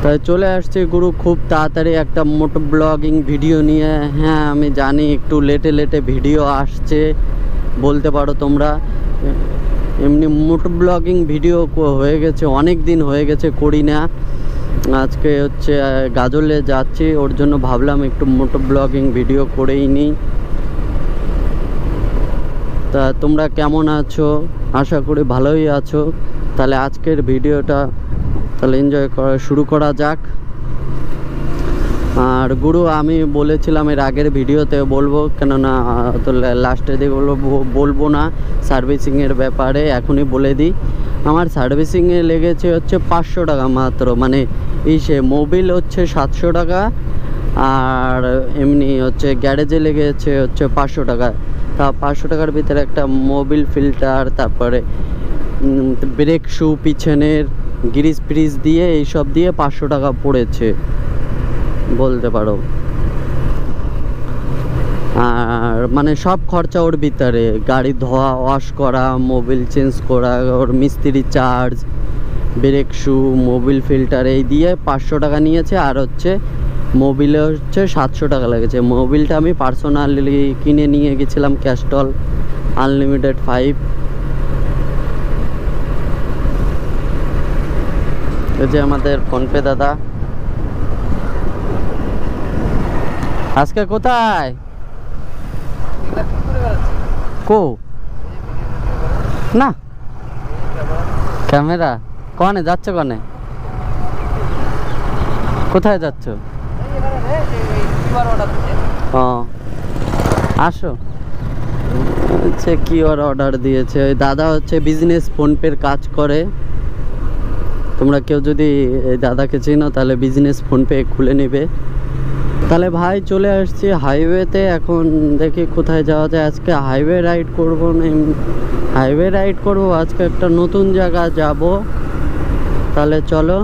তাই চলে আসছে গুরু খুব তাড়াতাড়ি একটা মোটো ব্লগিং ভিডিও নিয়ে। হ্যাঁ আমি জানি একটু লেটে লেটে ভিডিও আসছে বলতে পারো তোমরা, এমনি মোটো ব্লগিং ভিডিও হয়ে গেছে, অনেক দিন হয়ে গেছে করি না। আজকে হচ্ছে গাজলে যাচ্ছি, ওর জন্য ভাবলাম একটু মোটো ব্লগিং ভিডিও করেই নিই। তা তোমরা কেমন আছো? আশা করি ভালোই আছো। তাহলে আজকের ভিডিওটা তাহলে এনজয় করা শুরু করা যাক। আর গুরু আমি বলেছিলাম এর আগের ভিডিওতে বলবো, কেননা তো লাস্টে দিয়ে বলবো না সার্ভিসিংয়ের ব্যাপারে, এখনই বলে দিই। আমার সার্ভিসিংয়ে লেগেছে হচ্ছে 500 টাকা মাত্র, মানে সে মোবিল হচ্ছে 700 টাকা, আর এমনি হচ্ছে গ্যারেজে লেগেছে হচ্ছে 500 টাকা। তা 500 টাকার ভিতরে একটা মোবিল ফিল্টার, তারপরে ব্রেক শু পিছনের গ্রিস ফ্রিজ দিয়ে এইসব দিয়ে 500 টাকা পড়েছে বলতে পারো। আর মানে সব খরচা ওর ভিতরে, গাড়ি ধোয়া, ওয়াশ করা, মোবিল চেঞ্জ করা, ওর মিস্ত্রি charge, brake shoe, Mobil filter এই দিয়ে 500 টাকা নিয়েছে। আর হচ্ছে মোবিলে হচ্ছে 700 টাকা লেগেছে। মোবিলটা আমি পার্সোনালি কিনে নিয়ে গেছিলাম ক্যাস্টল আনলিমিটেড 5। এই যে আমাদের ফোনপে দাদা। আজকে কোথায় কো না ক্যামেরা কনে যাচ্ছ, কনে কোথায় যাচ্ছ? ও আসো। হচ্ছে কি ওর অর্ডার দিয়েছে ওই দাদা, হচ্ছে বিজনেস ফোনপের কাজ করে। তোমরা কেউ যদি এই দাদাকে চেনো তাহলে বিজনেস ফোনপে খুলে নেবে। তাহলে ভাই চলে আসছি হাইওয়েতে, এখন দেখি কোথায় যাওয়া যায়। আজকে হাইওয়ে রাইড করবো না, হাইওয়ে রাইড করবো আজকে, একটা নতুন জায়গা যাব। তাহলে চলো।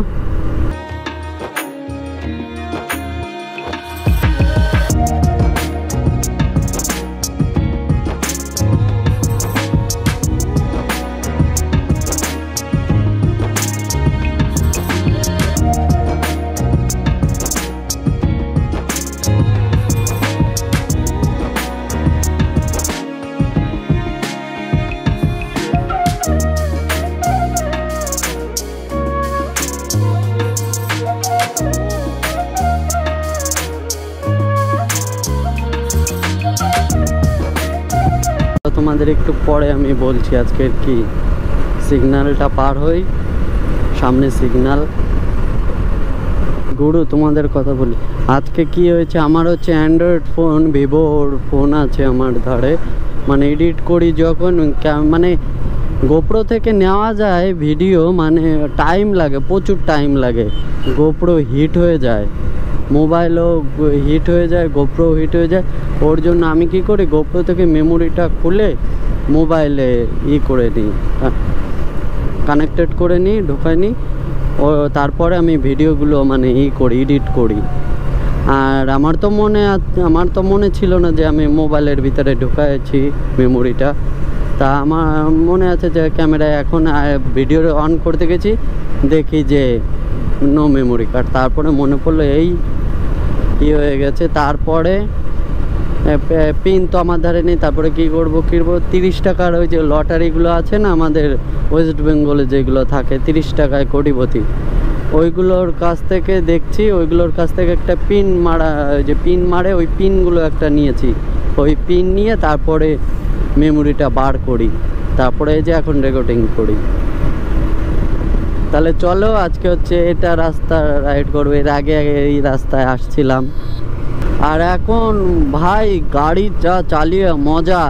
তোমাদের একটু পরে আমি বলছি আজকের কি সিগন্যালটা পার হই, সামনে সিগন্যাল। গুরু তোমাদের কথা বলি, আজকে কি হয়েছে, আমার হচ্ছে অ্যান্ড্রয়েড ফোন, ভিভোর ফোন আছে আমার ধারে। মানে এডিট করি যখন, মানে গোপ্রো থেকে নেওয়া যায় ভিডিও, মানে টাইম লাগে, প্রচুর টাইম লাগে। গোপ্রো হিট হয়ে যায়, মোবাইলও হিট হয়ে যায়, গোপ্রো হিট হয়ে যায়। ওর জন্য আমি কি করি, গোপ্রো থেকে মেমোরিটা খুলে মোবাইলে করে নিই, কানেক্টেড করে নিই, ঢোকাই নিই। ও তারপরে আমি ভিডিওগুলো মানে করি, এডিট করি। আর আমার তো মনে ছিল না যে আমি মোবাইলের ভিতরে ঢুকাইছি মেমোরিটা। তা আমার মনে আছে যে ক্যামেরায় এখন ভিডিও অন করতে গেছি, দেখি যে নো মেমোরি কার্ড। তারপরে মনে পড়লো এই হয়ে গেছে। তারপরে পিন তো আমার ধারে নেই, তারপরে কি করবো 30 টাকার ওই যে লটারিগুলো আছে না আমাদের ওয়েস্ট বেঙ্গলে, যেগুলো থাকে 30 টাকায় কোটিপতি, ওইগুলোর কাছ থেকে দেখছি, ওইগুলোর কাছ থেকে একটা পিন মারা, ওই যে পিন মারে ওই পিনগুলো একটা নিয়েছি। ওই পিন নিয়ে তারপরে মেমোরিটা বার করি, তারপরে এই যে এখন রেকর্ডিং করি। তাহলে চলো আজকে হচ্ছে এটা রাস্তা রাইড করবো। এর আগে এই রাস্তায় আসছিলাম। আর এখন ভাই গাড়ি যা চালিয়ে মজা,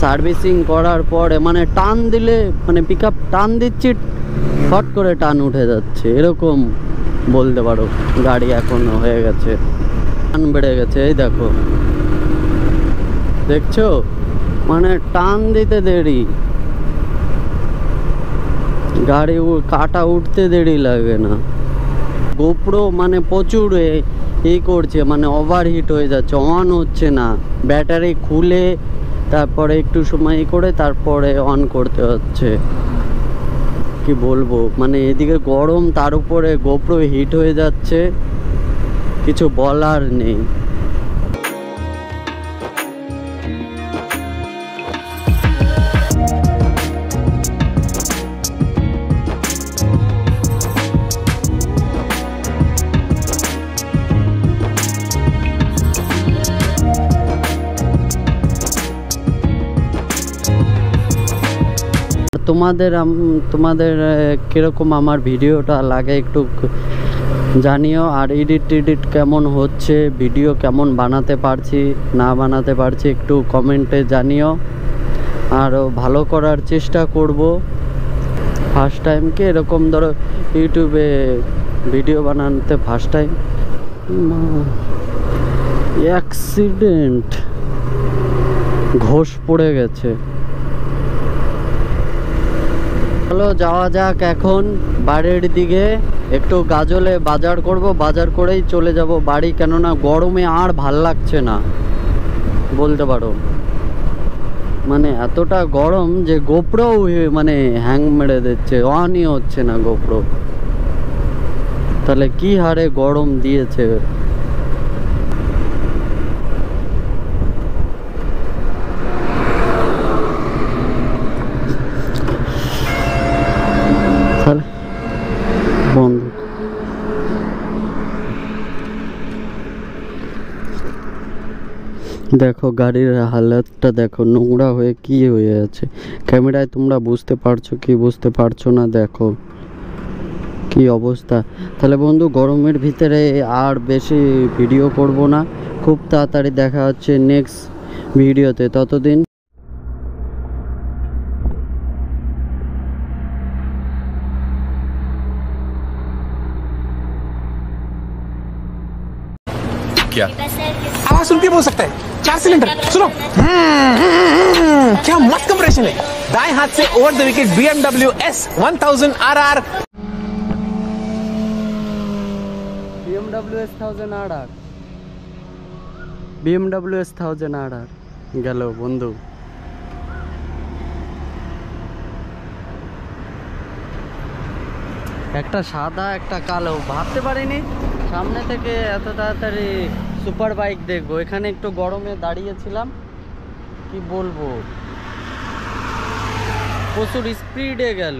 সার্ভিসিং করার পরে মানে টান দিলে, মানে পিক আপ টান দিচ্ছি, ফট করে টান উঠে যাচ্ছে, এরকম বলতে পারো গাড়ি এখন হয়ে গেছে, টান বেড়ে গেছে। এই দেখো, দেখছো, মানে টান দিতে দেরি, গাড়ি কাটা উঠতে দেরি লাগে না। গোপ্রো মানে প্রচুর করছে, মানে ওভারহিট হয়ে যাচ্ছে, অন হচ্ছে না। ব্যাটারি খুলে তারপরে একটু সময় করে তারপরে অন করতে হচ্ছে। কি বলবো, মানে এদিকে গরম, তার উপরে গোপ্রো হিট হয়ে যাচ্ছে, কিছু বলার নেই। তোমাদের কিরকম আমার ভিডিওটা লাগে একটু জানিও। আর এডিট কেমন হচ্ছে, ভিডিও কেমন বানাতে পারছি না বানাতে পারছি একটু কমেন্টে জানিও। আরও ভালো করার চেষ্টা করব। ফার্স্ট টাইম কি এরকম ধরো ইউটিউবে ভিডিও বানাতে ফার্স্ট টাইম। অ্যাক্সিডেন্ট, ঘোষ পড়ে গেছে। চলো যাওয়া যাক এখন বাড়ির দিকে, একটু গাজলে বাজার করব, বাজার করেই চলে যাব বাড়ি, কেননা গরমে আর ভাল লাগছে না বলতে পারো। মানে এতটা গরম যে গোপ্রো মানে হ্যাং মেরে দিচ্ছে, অনই হচ্ছে না গোপ্রো। তাহলে কি হারে গরম দিয়েছে। বন্ধ। দেখো গাড়ির হালতটা দেখো, নোংরা হয়ে কি হয়ে আছে। ক্যামেরায় তোমরা বুঝতে পারছো কি বুঝতে পারছো না, দেখো কি অবস্থা। তাহলে বন্ধু গরমের ভিতরে আর বেশি ভিডিও করব না, খুব তাড়াতাড়ি দেখা হচ্ছে নেক্সট ভিডিওতে। ততদিন क्या आवाज सुन के बोल सकता है 4 सिलेंडर सुनो क्या मस्त कंप्रेशन है। दाएं हाथ से over the wicket BMW S1000 RR BMW S1000 RR গেল বন্ধু। একটা সাদা একটা কালো, ভাবতে পারিনি সামনে থেকে এত তাড়াতাড়ি সুপার বাইক দেখবো। এখানে একটু গরমে দাঁড়িয়েছিলাম, কি বলবো, প্রচুর স্পিডে গেল।